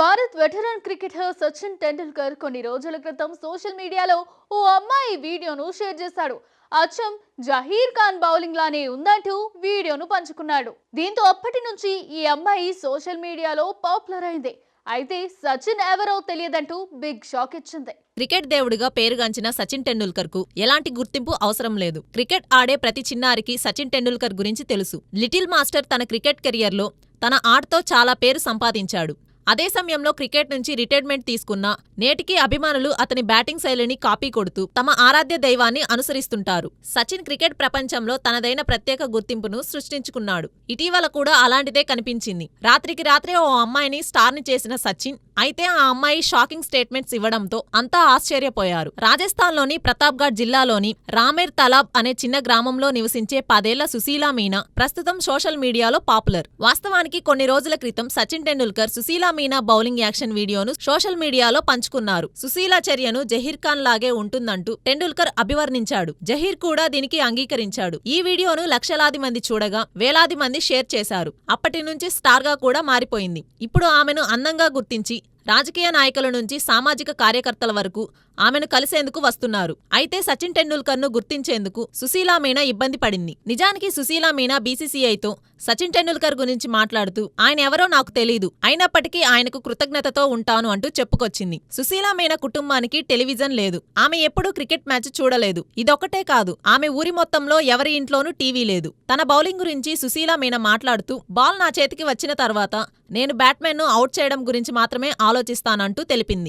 Bharat veteran cricketer Sachin Tendulkar కొన్ని రోజుల క్రితం సోషల్ మీడియాలో ఓ అమ్మాయి వీడియోను షేర్ చేశాడు. అచ్చం జహీర్ ఖాన్ బౌలింగ్ లానే ఉందంటూ వీడియోను పంచుకున్నాడు. దీంతో అప్పటి నుంచి ఈ అమ్మాయి సోషల్ మీడియాలో పాపులర్ అయింది. అయితే సచిన్ ఎవరో తెలియదంటూ బిగ్ షాక్ ఇచ్చింది. క్రికెట్ దేవుడిగా పేరుగాంచిన సచిన్ టెండూల్కర్ కు ఎలాంటి గుర్తింపు అవసరం లేదు. క్రికెట్ ఆడే ప్రతి చిన్నారికి సచిన్ టెండూల్కర్ గురించి తెలుసు. లిటిల్ మాస్టర్ తన క్రికెట్ కెరియర్లో తన ఆటతో చాలా పేరు సంపాదించాడు. అదే సమయంలో క్రికెట్ నుంచి రిటైర్మెంట్ తీసుకున్న నేటికీ అభిమానులు అతని బ్యాటింగ్ శైలిని కాపీ కొడుతూ తమ ఆరాధ్య దైవాన్ని అనుసరిస్తుంటారు. సచిన్ క్రికెట్ ప్రపంచంలో తనదైన ప్రత్యేక గుర్తింపును సృష్టించుకున్నాడు. ఇటీవల కూడా అలాంటిదే కనిపించింది. రాత్రికి రాత్రే ఓ అమ్మాయిని స్టార్ని చేసిన సచిన్ అయితే ఆ అమ్మాయి షాకింగ్ స్టేట్మెంట్స్ ఇవ్వడంతో అంతా ఆశ్చర్యపోయారు. రాజస్థాన్లోని ప్రతాప్గఢ్ జిల్లాలోని రామేర్ తలాబ్ అనే చిన్న గ్రామంలో నివసించే 10 ఏళ్ల సుశీలా మీనా ప్రస్తుతం సోషల్ మీడియాలో పాపులర్. వాస్తవానికి కొన్ని రోజుల క్రితం సచిన్ టెండూల్కర్ సుశీలా మీనా బౌలింగ్ యాక్షన్ వీడియోను సోషల్ మీడియాలో పంచుకున్నారు. సుశీలా చర్యను జహీర్ ఖాన్ లాగే ఉంటుందంటూ టెండూల్కర్ అభివర్ణించాడు. జహీర్ కూడా దీనికి అంగీకరించాడు. ఈ వీడియోను లక్షలాది మంది చూడగా వేలాది మంది షేర్ చేశారు. అప్పటి నుంచి స్టార్ గా కూడా మారిపోయింది. ఇప్పుడు ఆమెను అందంగా గుర్తించి రాజకీయ నాయకుల నుంచి సామాజిక కార్యకర్తల వరకు ఆమెను కలిసేందుకు వస్తున్నారు. అయితే సచిన్ టెండూల్కర్ ను గుర్తించేందుకు సుశీలా మీనా ఇబ్బంది పడింది. నిజానికి సుశీలా మీనా బీసీసీఐతో సచిన్ టెండూల్కర్ గురించి మాట్లాడుతూ ఆయన ఎవరో నాకు తెలీదు, అయినప్పటికీ ఆయనకు కృతజ్ఞతతో ఉంటాను అంటూ చెప్పుకొచ్చింది. సుశీలా మీనా కుటుంబానికి టెలివిజన్ లేదు. ఆమె ఎప్పుడూ క్రికెట్ మ్యాచ్ చూడలేదు. ఇదొక్కటే కాదు, ఆమె ఊరి మొత్తంలో ఎవరి ఇంట్లోనూ టీవీ లేదు. తన బౌలింగ్ గురించి సుశీలా మీనా మాట్లాడుతూ బాల్ నా చేతికి వచ్చిన తర్వాత నేను బ్యాట్మెన్ ను అవుట్ చేయడం గురించి మాత్రమే ఆలోచిస్తానంటూ తెలిపింది.